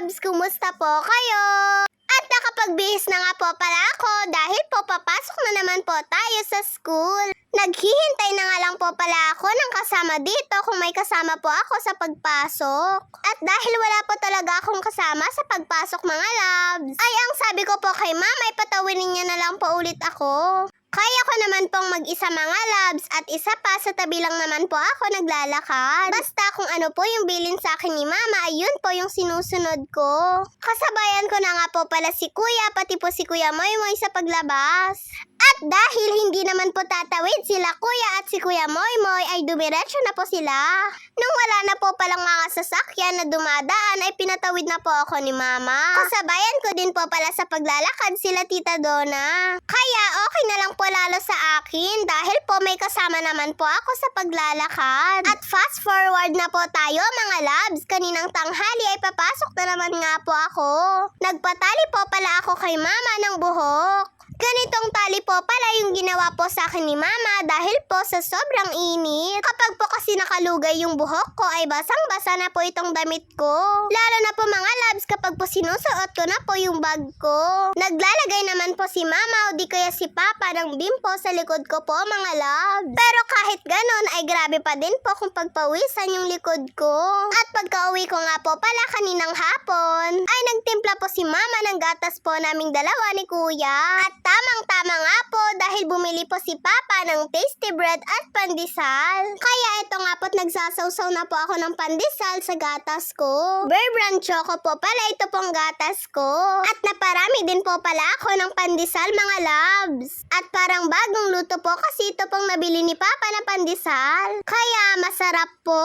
Labs! Kumusta po kayo? At nakapagbihis na nga po pala ako dahil po papasok na naman po tayo sa school. Naghihintay na nga lang po pala ako ng kasama dito kung may kasama po ako sa pagpasok. At dahil wala po talaga akong kasama sa pagpasok mga Labs, ay ang sabi ko po kay mama ay patawinin niya na lang po ulit ako. Kaya ko naman pong mag-isa mga Labs at isa pa sa tabi lang naman po ako naglalakad. Basta kung ano po yung bilin sa akin ni mama ay yun po yung sinusunod ko. Kasabayan ko na nga po pala si kuya pati po si kuya Moymoy sa paglabas. At dahil hindi naman po tatawid sila kuya at si kuya Moymoy ay dumiretso na po sila. Nung wala na po palang mga sasakyan na dumadaan ay pinatawid na po ako ni mama. Kasabayan ko din po pala sa paglalakad sila tita Donna. Kaya okay na lang po lalo sa akin dahil po may kasama naman po ako sa paglalakad. At fast forward na po tayo mga Labs. Kaninang tanghali ay papasok na naman nga po ako. Nagpatali po pala ako kay mama ng buhok. Ganitong tali po pala yung ginawa po sa akin ni mama dahil po sa sobrang init. Kapag po kasi nakalugay yung buhok ko ay basang-basa na po itong damit ko. Lalo na po mga Labs kapag po sinusuot ko na po yung bag ko. Naglalagay naman po si mama o di kaya si papa ng bimpo sa likod ko po mga Labs. Pero kahit ganon ay grabe pa din po kung pagpawisan yung likod ko. At pagka-uwi ko nga po pala kaninang hapon ay nagtimpla po si mama ng gatas po naming dalawa ni kuya. At tamang-tama nga po dahil bumili po si Papa ng tasty bread at pandesal. Kaya ito nga po't nagsasawsaw na po ako ng pandesal sa gatas ko. Bear Brand Choco po pala ito pong gatas ko. At naparami din po pala ako ng pandesal mga Labs. At parang bagong luto po kasi ito pong nabili ni Papa na pandesal. Kaya masarap po.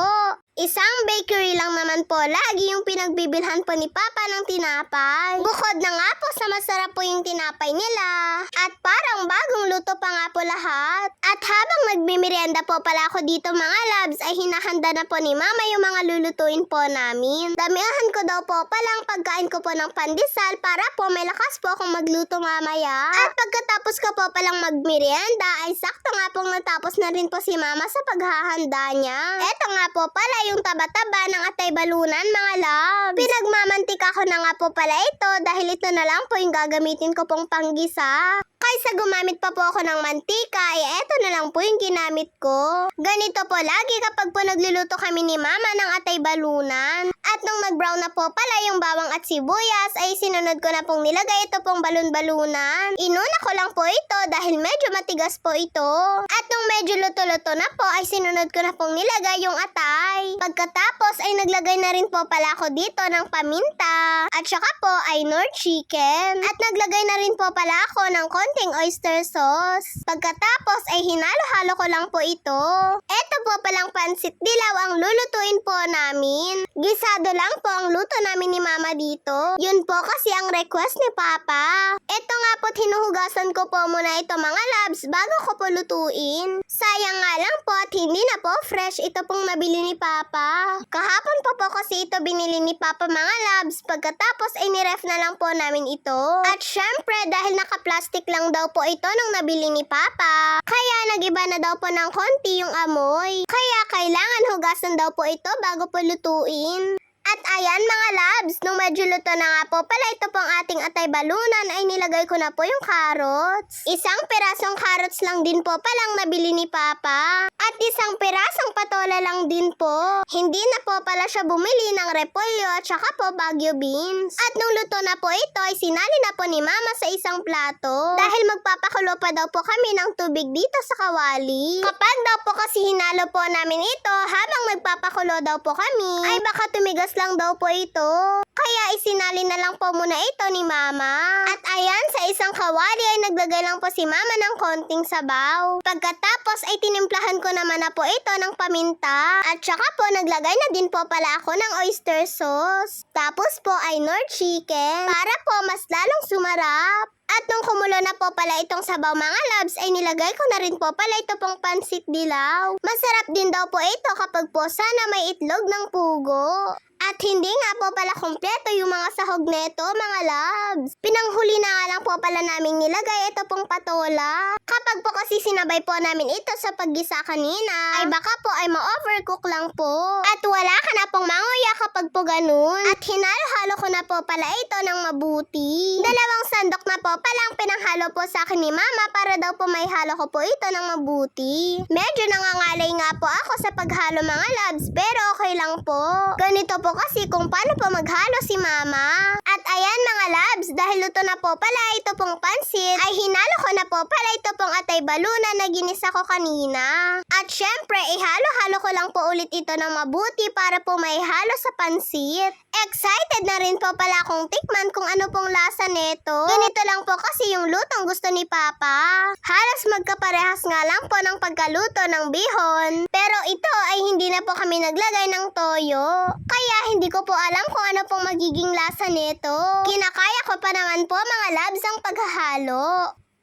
Isang bakery lang naman po lagi yung pinagbibilhan po ni Papa ng tinapay. Bukod na nga po sa masarap po yung tinapay nila. At parang bagong luto pa nga po lahat. At habang nagmimerienda po pala ako dito mga Labs ay hinahanda na po ni Mama yung mga lulutuin po namin. Damihan ko daw po palang pagkain ko po ng pandesal para po may lakas po akong magluto mamaya. At pagkatapos ko po palang magmerienda ay sakto nga pong natapos na rin po si Mama sa paghahanda niya. Eto nga po pala yung taba-taba ng atay balunan mga Labs. Pinagmamantika ko na nga po pala ito dahil ito na lang po yung gagamitin ko pong panggisa. Kaysa gumamit pa po ako ng mantika, ay eto na lang po yung ginamit ko. Ganito po lagi kapag po nagluluto kami ni Mama ng atay balunan. At nung nag-brown na po pala yung bawang at sibuyas, ay sinunod ko na pong nilagay ito pong balon-balunan. Inuna ko lang po ito dahil medyo matigas po ito. At nung medyo luto-luto na po, ay sinunod ko na pong nilagay yung atay. Pagkatapos ay naglagay na rin po pala ako dito ng paminta. At saka po ay Knorr chicken. At naglagay na rin po pala ako ng konting oyster sauce. Pagkatapos ay hinalo-halo ko lang po ito. Eto po palang pansit dilaw ang lulutuin po namin. Gisado lang po ang luto namin ni Mama dito. Yun po kasi ang request ni Papa. Eto nga po't hinuhugasan ko po muna ito mga Labs bago ko po lutuin. Sayang nga lang po at hindi na po fresh ito pong nabili ni Papa. Kahapon po kasi ito binili ni Papa mga Labs. Pagkatapos ay niref na lang po namin ito. At syempre dahil naka-plastic lang daw po ito nung nabili ni Papa. Kaya nagiba na daw po ng konti yung amoy. Kaya kailangan hugasan daw po ito bago po lutuin. At ayan mga Labs, nung medyo luto na nga po pala ito pong ating atay balunan ay nilagay ko na po yung carrots. Isang pirasong carrots lang din po palang nabili ni Papa. At isang pirasong patola lang din po. Hindi na po pala siya bumili ng repolyo at saka po Baguio beans. At nung luto na po ito ay sinali na po ni Mama sa isang plato. Dahil magpapakulo pa daw po kami ng tubig dito sa kawali. Kapag daw po kasi hinalo po namin ito habang nagpapakulo daw po kami, ay baka tumigas lang daw po ito. Kaya isinali na lang po muna ito ni Mama. At ayan, sa isang kawali ay naglagay lang po si Mama ng konting sabaw. Pagkatapos ay tinimplahan ko naman na po ito ng paminta. At saka po naglagay na din po pala ako ng oyster sauce. Tapos po ay Knorr chicken para po mas lalong sumarap. At nung kumulo na po pala itong sabaw mga Labs ay nilagay ko na rin po pala ito pong pansit dilaw. Masarap din daw po ito kapag po sana may itlog ng pugo. At hindi nga po pala kumpleto yung mga sahog neto, mga loves. Pinanghuli na nga lang po pala namin nilagay ito pong patola. Kapag po kasi sinabay po namin ito sa paggisa kanina, ay baka po ay ma-overcook lang po. At wala ka na pong manguya kapag po ganun. At hinalo-halo ko na po pala ito ng mabuti. Dalawang sandok na po palang pinanghalo po sa akin ni mama para daw po may halo ko po ito ng mabuti. Medyo nangangalay nga po ako sa paghalo, mga loves, pero okay lang po. Ganito po kasi kung paano po maghalo si mama. At ayan, mga loves, dahil luto na po pala ito pong pansit, ay hinalo ko na po pala ito pong atay baluna na ginisa ko kanina. At syempre, ihalo-halo ko lang po ulit ito ng mabuti para po may halo sa pansit. Excited na rin po pala akong tikman kung ano pong lasa neto. Ganito lang po kasi yung lutong gusto ni Papa. Halos magkaparehas nga lang po ng pagkaluto ng bihon. Pero ito ay hindi na po kami naglagay ng toyo. Kaya hindi ko po alam kung ano pong magiging lasa neto. Kinakaya ko pa naman po, mga loves, ang paghahalo.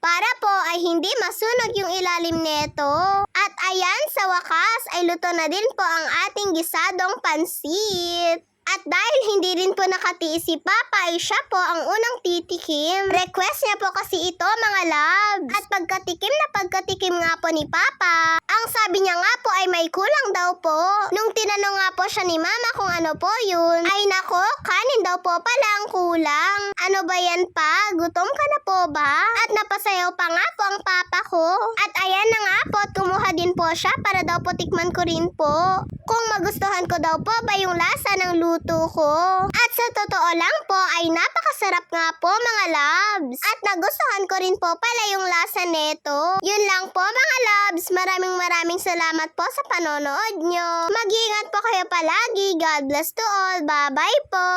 Para po ay hindi masunog yung ilalim neto. At ayan, sa wakas ay luto na din po ang ating gisadong pansit. At dahil hindi rin po nakatiis si Papa, ay siya po ang unang titikim. Request niya po kasi ito, mga loves. At pagkatikim nga po ni Papa, ang sabi niya nga po ay may kulang daw po. Nung tinanong nga po siya ni Mama kung ano po yun, ay nako, kanin daw po pala ang kulang. Ano ba yan pa? Gutom ka na po ba? At napasayaw pa nga po ang Papa ko. At ayan na nga po, kumuha din po siya para daw po tikman ko rin po kung magustuhan ko daw po ba yung lasa ng luto ko. At sa totoo lang po ay napakasarap nga po, mga loves. At nagustuhan ko rin po pala yung lasa neto. Yun lang po, mga loves. Maraming salamat po sa panonood nyo. Mag-iingat po kayo palagi. God bless to all. Bye-bye po.